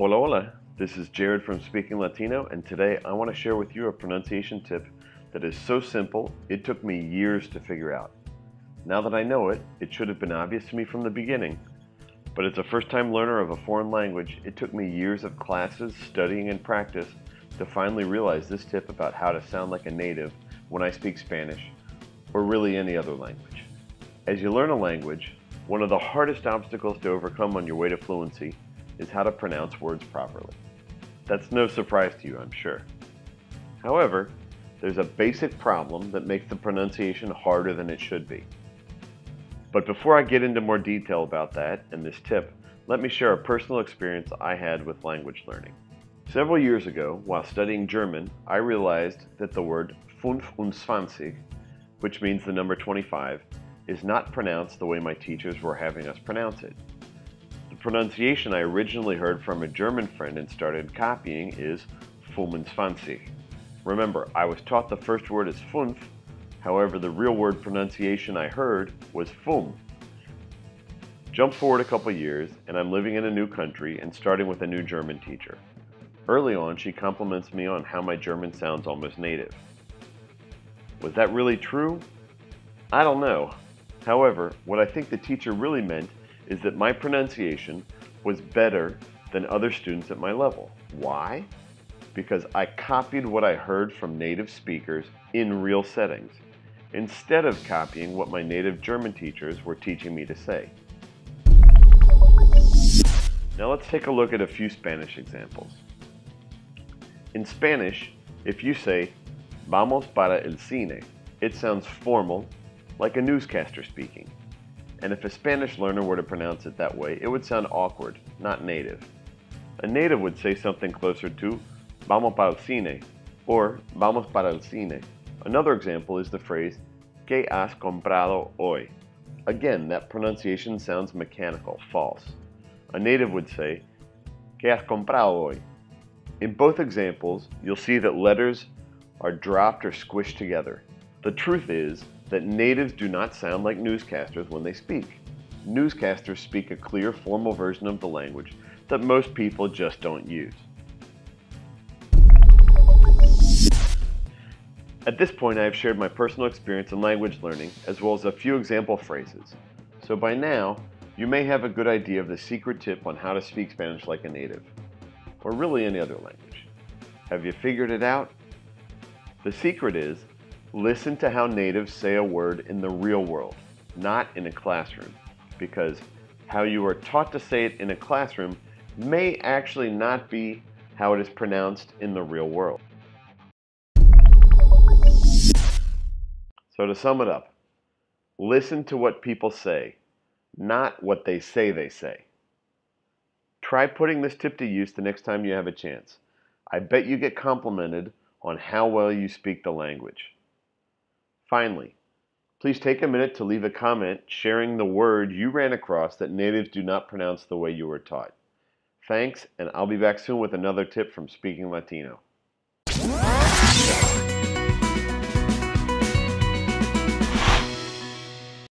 Hola, hola. This is Jared from Speaking Latino, and today I want to share with you a pronunciation tip that is so simple it took me years to figure out. Now that I know it, it should have been obvious to me from the beginning. But as a first-time learner of a foreign language, it took me years of classes, studying, and practice to finally realize this tip about how to sound like a native when I speak Spanish, or really any other language. As you learn a language, one of the hardest obstacles to overcome on your way to fluency is how to pronounce words properly. That's no surprise to you, I'm sure. However, there's a basic problem that makes the pronunciation harder than it should be. But before I get into more detail about that and this tip, let me share a personal experience I had with language learning. Several years ago, while studying German, I realized that the word 25, which means the number 25, is not pronounced the way my teachers were having us pronounce it. The pronunciation I originally heard from a German friend and started copying is 25. Remember, I was taught the first word as fünf, however the real word pronunciation I heard was fum. Jump forward a couple years, and I'm living in a new country and starting with a new German teacher. Early on, she compliments me on how my German sounds almost native. Was that really true? I don't know. However, what I think the teacher really meant is that my pronunciation was better than other students at my level. Why? Because I copied what I heard from native speakers in real settings, instead of copying what my native German teachers were teaching me to say. Now let's take a look at a few Spanish examples. In Spanish, if you say, "Vamos para el cine," it sounds formal, like a newscaster speaking. And if a Spanish learner were to pronounce it that way, it would sound awkward, not native. A native would say something closer to "Vamos para el cine" or "Vamos para el cine." Another example is the phrase "¿Qué has comprado hoy?" Again, that pronunciation sounds mechanical, false. A native would say "¿Qué has comprado hoy?" In both examples, you'll see that letters are dropped or squished together. The truth is that natives do not sound like newscasters when they speak. Newscasters speak a clear, formal version of the language that most people just don't use. At this point, I have shared my personal experience in language learning, as well as a few example phrases. So by now, you may have a good idea of the secret tip on how to speak Spanish like a native, or really any other language. Have you figured it out? The secret is, listen to how natives say a word in the real world, not in a classroom, because how you are taught to say it in a classroom may actually not be how it is pronounced in the real world. So to sum it up, listen to what people say, not what they say. Try putting this tip to use the next time you have a chance. I bet you get complimented on how well you speak the language. Finally, please take a minute to leave a comment sharing the word you ran across that natives do not pronounce the way you were taught. Thanks, and I'll be back soon with another tip from Speaking Latino.